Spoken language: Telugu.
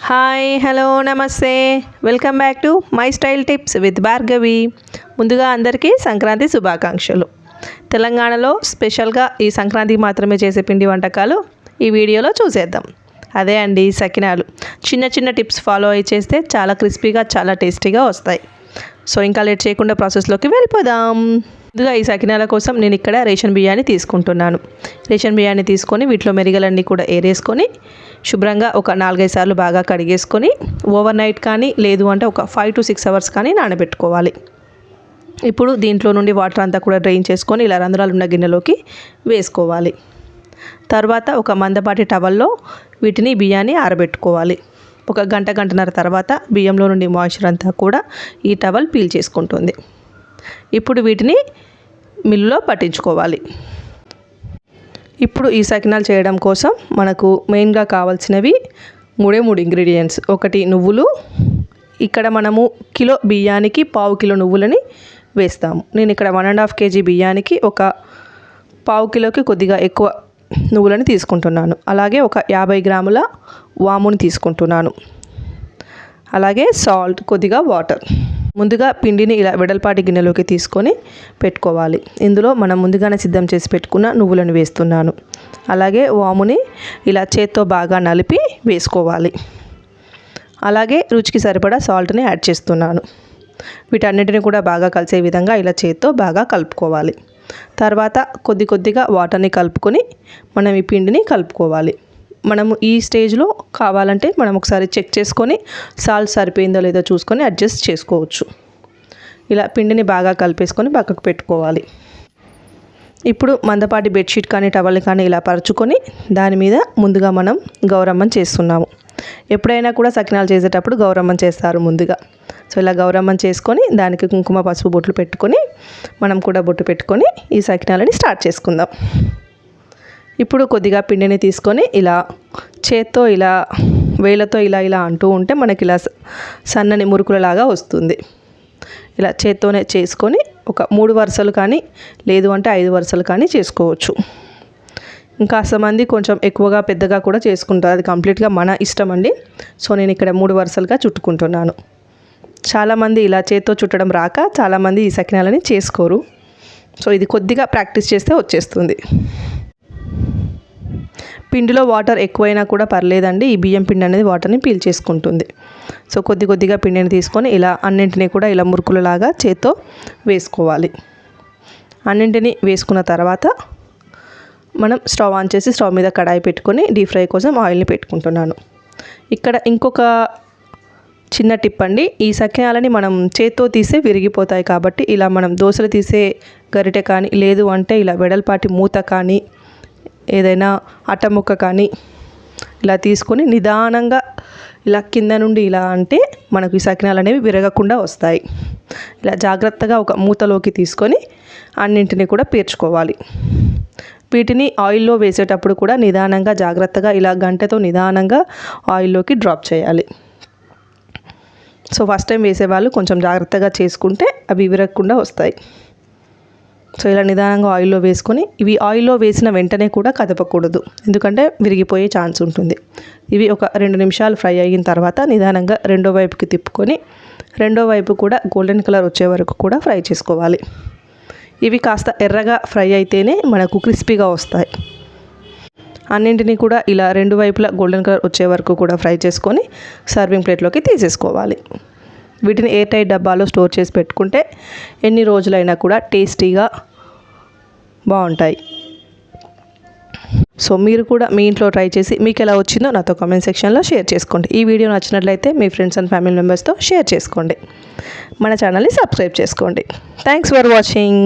హాయ్ హలో నమస్తే welcome back to my style tips with Bhargavi. ముందుగా అందరికీ సంక్రాంతి శుభాకాంక్షలు. తెలంగాణలో స్పెషల్గా ఈ సంక్రాంతికి మాత్రమే చేసే పిండి వంటకాలు ఈ వీడియోలో చూసేద్దాం. అదే అండి సకినాలు. చిన్న చిన్న టిప్స్ ఫాలో అయ్యి చేస్తే చాలా క్రిస్పీగా చాలా టేస్టీగా వస్తాయి. సో ఇంకా లేట్ చేయకుండా ప్రాసెస్లోకి వెళ్ళిపోదాం. ముందుగా ఈ సకినాల కోసం నేను ఇక్కడ రేషన్ బియ్యాన్ని తీసుకుంటున్నాను. రేషన్ బియ్యాన్ని తీసుకొని వీటిలో మెరిగలన్నీ కూడా ఏరేసుకొని శుభ్రంగా ఒక 4-5 సార్లు బాగా కడిగేసుకొని ఓవర్ నైట్ కానీ లేదు అంటే ఒక 5 to 6 అవర్స్ కానీ నానబెట్టుకోవాలి. ఇప్పుడు దీంట్లో నుండి వాటర్ అంతా కూడా డ్రైన్ చేసుకొని ఇలా రంధ్రాలు ఉన్న గిన్నెలోకి వేసుకోవాలి. తర్వాత ఒక మందపాటి టవల్లో వీటిని బియ్యాన్ని ఆరబెట్టుకోవాలి. ఒక గంటన్నర తర్వాత బియ్యంలో నుండి మాయిశ్చర్ అంతా కూడా ఈ టవల్ పీల్ చేసుకుంటుంది. ఇప్పుడు వీటిని మిల్లులో పట్టించుకోవాలి. ఇప్పుడు ఈ సకినాలు చేయడం కోసం మనకు మెయిన్గా కావాల్సినవి 3 ఇంగ్రీడియంట్స్. ఒకటి నువ్వులు. ఇక్కడ మనము కిలో బియ్యానికి 1/2 కిలో నువ్వులని వేస్తాము. నేను ఇక్కడ 1.5 kg బియ్యానికి ఒక 1/2 కిలోకి కొద్దిగా ఎక్కువ నువ్వులని తీసుకుంటున్నాను. అలాగే ఒక 50 గ్రాముల వాముని తీసుకుంటున్నాను. అలాగే సాల్ట్, కొద్దిగా వాటర్. ముందుగా పిండిని ఇలా వెడల్పాటి గిన్నెలోకి తీసుకొని పెట్టుకోవాలి. ఇందులో మనం ముందుగానే సిద్ధం చేసి పెట్టుకున్న నువ్వులను వేస్తున్నాను. అలాగే వాముని ఇలా చేత్తో బాగా నలిపి వేసుకోవాలి. అలాగే రుచికి సరిపడా సాల్ట్ని యాడ్ చేస్తున్నాను. వీటన్నిటిని కూడా బాగా కలిసే విధంగా ఇలా చేత్తో బాగా కలుపుకోవాలి. తర్వాత కొద్దిగా వాటర్ని కలుపుకొని మనం ఈ పిండిని కలుపుకోవాలి. మనము ఈ స్టేజ్లో కావాలంటే మనం ఒకసారి చెక్ చేసుకొని సాల్ట్ సరిపోయిందో లేదో చూసుకొని అడ్జస్ట్ చేసుకోవచ్చు. ఇలా పిండిని బాగా కలిపేసుకొని పక్కకు పెట్టుకోవాలి. ఇప్పుడు మందపాటి బెడ్షీట్ కానీ టవల్ కానీ ఇలా పరుచుకొని దాని మీద ముందుగా మనం గౌరమ్మని చేస్తున్నాము. ఎప్పుడైనా కూడా సకినాలు చేసేటప్పుడు గౌరమ్మని చేస్తారు ముందుగా. సో ఇలా గౌరమ్మని చేసుకొని దానికి కుంకుమ పసుపు బొట్లు పెట్టుకొని మనం కూడా బొట్టు పెట్టుకొని ఈ సకినాలని స్టార్ట్ చేసుకుందాం. ఇప్పుడు కొద్దిగా పిండిని తీసుకొని ఇలా చేత్తో ఇలా వేళ్ళతో ఇలా అంటూ ఉంటే మనకి ఇలా సన్నని మురుకులలాగా వస్తుంది. ఇలా చేత్తోనే చేసుకొని ఒక 3 వరుసలు కానీ లేదు అంటే 5 వరుసలు కానీ చేసుకోవచ్చు. ఇంకాస్త మంది కొంచెం ఎక్కువగా పెద్దగా కూడా చేసుకుంటారు. అది కంప్లీట్గా మన ఇష్టం అండి. సో నేను ఇక్కడ 3 వరుసలుగా చుట్టుకుంటున్నాను. చాలామంది ఇలా చేత్తో చుట్టడం రాక చాలామంది ఈ సకినాలని చేసుకోరు. సో ఇది కొద్దిగా ప్రాక్టీస్ చేస్తే వచ్చేస్తుంది. పిండిలో వాటర్ ఎక్కువైనా కూడా పర్లేదండి. ఈ బియ్యం పిండి అనేది వాటర్ని పీల్చేసుకుంటుంది. సో కొద్దిగా పిండిని తీసుకొని ఇలా అన్నింటినీ కూడా ఇలా మురుకులలాగా చేత్తో వేసుకోవాలి. అన్నింటినీ వేసుకున్న తర్వాత మనం స్టవ్ ఆన్ చేసి స్టవ్ మీద కడాయి పెట్టుకొని డీప్ ఫ్రై కోసం ఆయిల్ని పెట్టుకుంటున్నాను. ఇక్కడ ఇంకొక చిన్న టిప్ అండి. ఈ సకినాలని మనం చేత్తో తీసే విరిగిపోతాయి కాబట్టి ఇలా మనం దోశలు తీసే గరిటె కానీ లేదు అంటే ఇలా వెడల్పాటి మూత కానీ ఏదైనా అట్టముక్క కానీ ఇలా తీసుకొని నిదానంగా ఇలా కింద నుండి ఇలా అంటే మనకు ఈ సకినాలు అనేవి విరగకుండా వస్తాయి. ఇలా జాగ్రత్తగా ఒక మూతలోకి తీసుకొని అన్నింటినీ కూడా పేర్చుకోవాలి. వీటిని ఆయిల్లో వేసేటప్పుడు కూడా నిదానంగా జాగ్రత్తగా ఇలా గంటెతో నిదానంగా ఆయిల్లోకి డ్రాప్ చేయాలి. సో ఫస్ట్ టైం వేసేవాళ్ళు కొంచెం జాగ్రత్తగా చేసుకుంటే అవి విరగకుండా వస్తాయి. సో ఇలా నిదానంగా ఆయిల్లో వేసుకొని ఇవి ఆయిల్లో వేసిన వెంటనే కూడా కదపకూడదు, ఎందుకంటే విరిగిపోయే ఛాన్స్ ఉంటుంది. ఇవి ఒక 2 నిమిషాలు ఫ్రై అయిన తర్వాత నిదానంగా రెండో వైపుకి తిప్పుకొని రెండో వైపు కూడా గోల్డెన్ కలర్ వచ్చే వరకు కూడా ఫ్రై చేసుకోవాలి. ఇవి కాస్త ఎర్రగా ఫ్రై అయితేనే మనకు క్రిస్పీగా వస్తాయి. అన్నింటినీ కూడా ఇలా 2 వైపులా గోల్డెన్ కలర్ వచ్చే వరకు కూడా ఫ్రై చేసుకొని సర్వింగ్ ప్లేట్లోకి తీసేసుకోవాలి. వీటిని ఎయిర్ టైట్ డబ్బాలో స్టోర్ చేసి పెట్టుకుంటే ఎన్ని రోజులైనా కూడా టేస్టీగా బాగుంటాయి. సో మీరు కూడా మీ ఇంట్లో ట్రై చేసి మీకు ఎలా వచ్చిందో నాతో కామెంట్ సెక్షన్లో షేర్ చేసుకోండి. ఈ వీడియో నచ్చినట్లయితే మీ ఫ్రెండ్స్ అండ్ ఫ్యామిలీ మెంబర్స్తో షేర్ చేసుకోండి. మన ఛానల్ని సబ్స్క్రైబ్ చేసుకోండి. Thanks for watching.